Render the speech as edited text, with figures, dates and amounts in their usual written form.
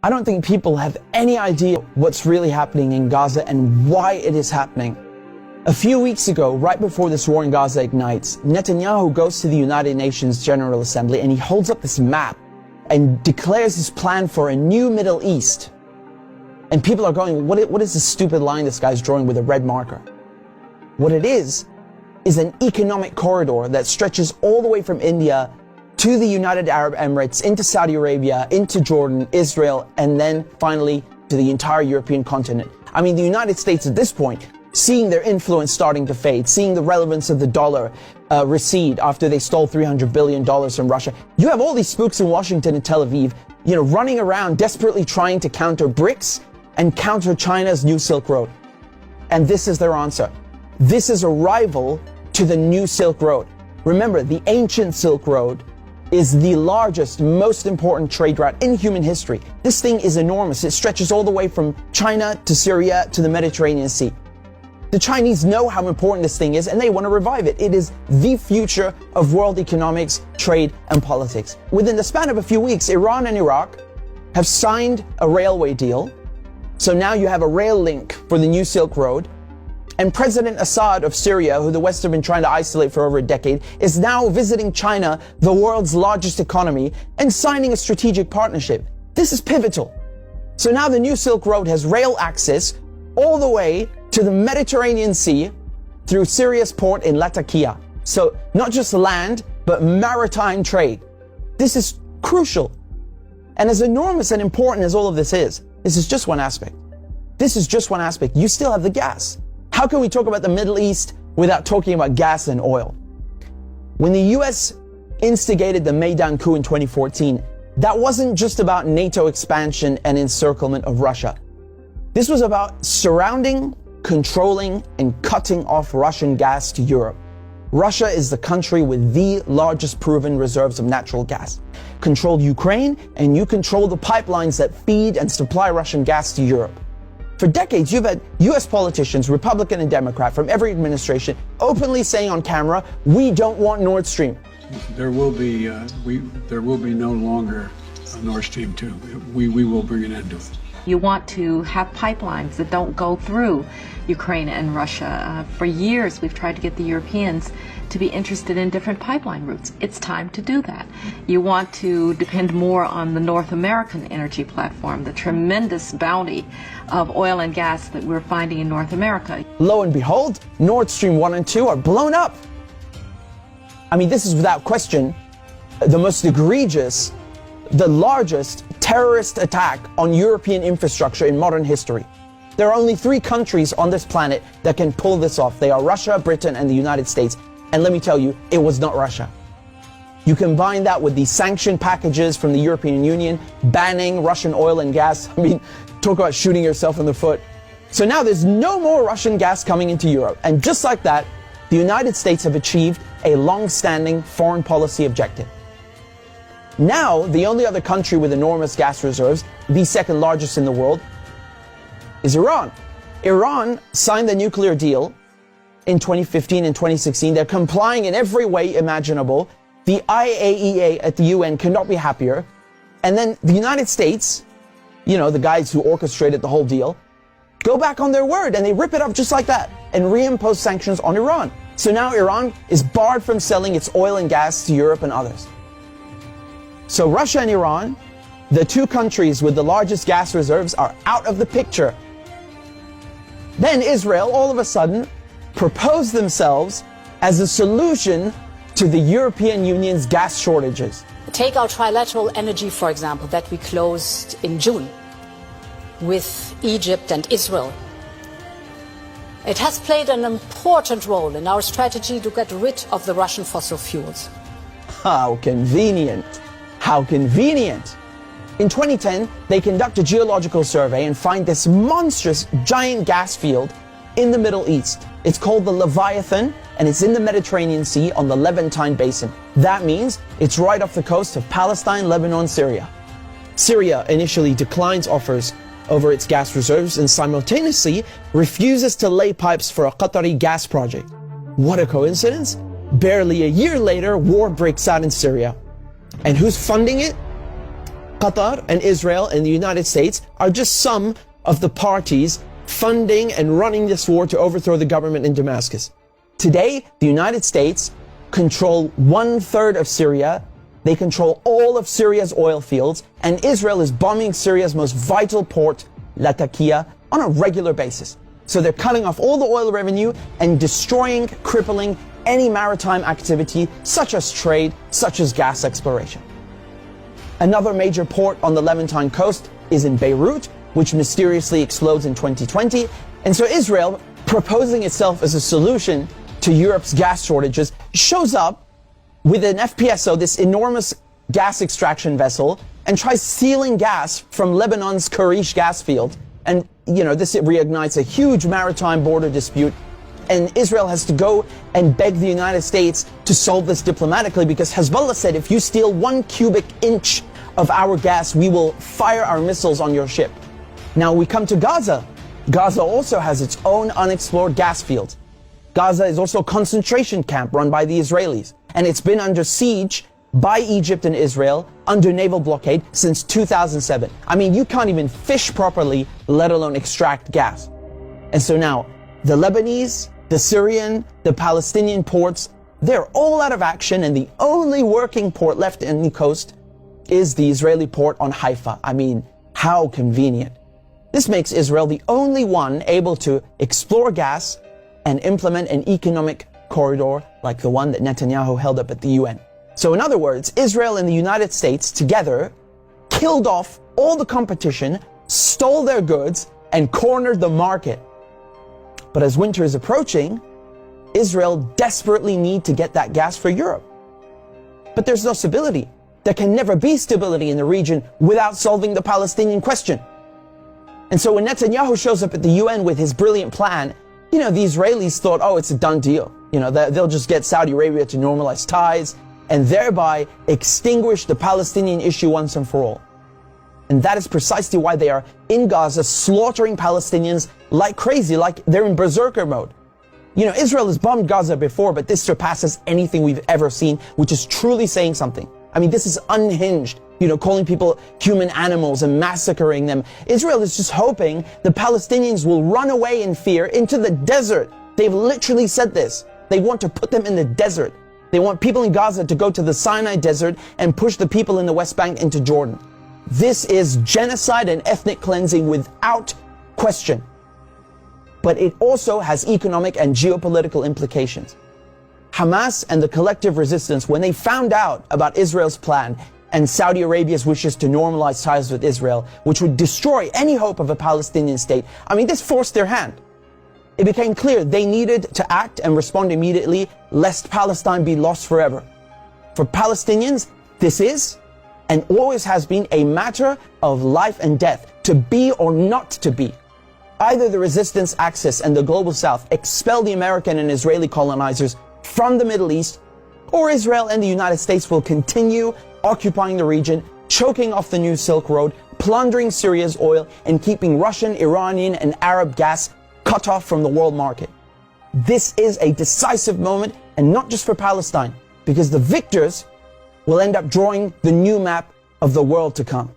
I don't think people have any idea what's really happening in Gaza and why it is happening. A few weeks ago, right before this war in Gaza ignites, Netanyahu goes to the United Nations General Assembly and he holds up this map and declares his plan for a new Middle East. And people are going, what is this stupid line this guy's drawing with a red marker? What it is an economic corridor that stretches all the way from India to the United Arab Emirates, into Saudi Arabia, into Jordan, Israel, and then finally to the entire European continent. I mean, the United States at this point, seeing their influence starting to fade, seeing the relevance of the dollar recede after they stole $300 billion from Russia. You have all these spooks in Washington and Tel Aviv, running around desperately trying to counter BRICS and counter China's new Silk Road. And this is their answer. This is a rival to the new Silk Road. Remember, the ancient Silk Road is the largest, most important trade route in human history. This thing is enormous. It stretches all the way from China to Syria to the Mediterranean Sea. The Chinese know how important this thing is and they want to revive it. It is the future of world economics, trade, and politics. Within the span of a few weeks, Iran and Iraq have signed a railway deal. So now you have a rail link for the new Silk Road. And President Assad of Syria, who the West have been trying to isolate for over a decade, is now visiting China, the world's largest economy, and signing a strategic partnership. This is pivotal. So now the new Silk Road has rail access all the way to the Mediterranean Sea through Syria's port in Latakia. So not just land, but maritime trade. This is crucial. And as enormous and important as all of this is just one aspect. This is just one aspect. You still have the gas. How can we talk about the Middle East without talking about gas and oil? When the US instigated the Maidan coup in 2014, that wasn't just about NATO expansion and encirclement of Russia. This was about surrounding, controlling, and cutting off Russian gas to Europe. Russia is the country with the largest proven reserves of natural gas. Control Ukraine, and you control the pipelines that feed and supply Russian gas to Europe. For decades, you've had US politicians, Republican and Democrat, from every administration, openly saying on camera, we don't want Nord Stream. There will be no longer a Nord Stream 2. We will bring an end to it. You want to have pipelines that don't go through Ukraine and Russia. For years, we've tried to get the Europeans to be interested in different pipeline routes. It's time to do that. You want to depend more on the North American energy platform, the tremendous bounty of oil and gas that we're finding in North America. Lo and behold, Nord Stream 1 and 2 are blown up. I mean, this is without question the most egregious, the largest terrorist attack on European infrastructure in modern history. There are only 3 countries on this planet that can pull this off. They are Russia, Britain, and the United States. And let me tell you, it was not Russia. You combine that with the sanction packages from the European Union, banning Russian oil and gas. I mean, talk about shooting yourself in the foot. So now there's no more Russian gas coming into Europe. And just like that, the United States have achieved a long-standing foreign policy objective. Now, the only other country with enormous gas reserves, the second largest in the world, is Iran. Iran signed the nuclear deal in 2015 and 2016. They're complying in every way imaginable. The IAEA at the UN cannot be happier. And then the United States, the guys who orchestrated the whole deal, go back on their word and they rip it up just like that and reimpose sanctions on Iran. So now Iran is barred from selling its oil and gas to Europe and others. So Russia and Iran, the 2 countries with the largest gas reserves, are out of the picture. Then Israel, all of a sudden, proposed themselves as a solution to the European Union's gas shortages. Take our trilateral energy, for example, that we closed in June with Egypt and Israel. It has played an important role in our strategy to get rid of the Russian fossil fuels. How convenient. How convenient. In 2010, they conduct a geological survey and find this monstrous giant gas field in the Middle East. It's called the Leviathan, and it's in the Mediterranean Sea on the Levantine Basin. That means it's right off the coast of Palestine, Lebanon, Syria. Syria initially declines offers over its gas reserves and simultaneously refuses to lay pipes for a Qatari gas project. What a coincidence! Barely a year later, war breaks out in Syria. And who's funding it? Qatar and Israel and the United States are just some of the parties funding and running this war to overthrow the government in Damascus. Today, the United States control 1/3 of Syria. They control all of Syria's oil fields, and Israel is bombing Syria's most vital port, Latakia, on a regular basis. So they're cutting off all the oil revenue and destroying, crippling any maritime activity, such as trade, such as gas exploration. Another major port on the Levantine coast is in Beirut, which mysteriously explodes in 2020. And so Israel, proposing itself as a solution to Europe's gas shortages, shows up with an FPSO, this enormous gas extraction vessel, and tries stealing gas from Lebanon's Karish gas field. And, this reignites a huge maritime border dispute. And Israel has to go and beg the United States to solve this diplomatically, because Hezbollah said, if you steal 1 cubic inch of our gas, we will fire our missiles on your ship. Now we come to Gaza. Gaza also has its own unexplored gas fields. Gaza is also a concentration camp run by the Israelis, and it's been under siege by Egypt and Israel under naval blockade since 2007. I mean, you can't even fish properly, let alone extract gas. And so now, the Lebanese, the Syrian, the Palestinian ports, they're all out of action, and the only working port left in the coast is the Israeli port on Haifa. I mean, how convenient. This makes Israel the only one able to explore gas and implement an economic corridor like the one that Netanyahu held up at the UN. So in other words, Israel and the United States together killed off all the competition, stole their goods, and cornered the market. But as winter is approaching, Israel desperately needs to get that gas for Europe. But there's no stability. There can never be stability in the region without solving the Palestinian question. And so when Netanyahu shows up at the UN with his brilliant plan, the Israelis thought, oh, it's a done deal. They'll just get Saudi Arabia to normalize ties and thereby extinguish the Palestinian issue once and for all. And that is precisely why they are in Gaza slaughtering Palestinians like crazy, like they're in berserker mode. Israel has bombed Gaza before, but this surpasses anything we've ever seen, which is truly saying something. I mean, this is unhinged, calling people human animals and massacring them. Israel is just hoping the Palestinians will run away in fear into the desert. They've literally said this. They want to put them in the desert. They want people in Gaza to go to the Sinai desert and push the people in the West Bank into Jordan. This is genocide and ethnic cleansing without question. But it also has economic and geopolitical implications. Hamas and the collective resistance, when they found out about Israel's plan and Saudi Arabia's wishes to normalize ties with Israel, which would destroy any hope of a Palestinian state, I mean, this forced their hand. It became clear they needed to act and respond immediately, lest Palestine be lost forever. For Palestinians, this is and always has been a matter of life and death, to be or not to be. Either the resistance axis and the global south expel the American and Israeli colonizers from the Middle East, or Israel and the United States will continue occupying the region, choking off the new Silk Road, plundering Syria's oil, and keeping Russian, Iranian, and Arab gas cut off from the world market. This is a decisive moment, and not just for Palestine, because the victors will end up drawing the new map of the world to come.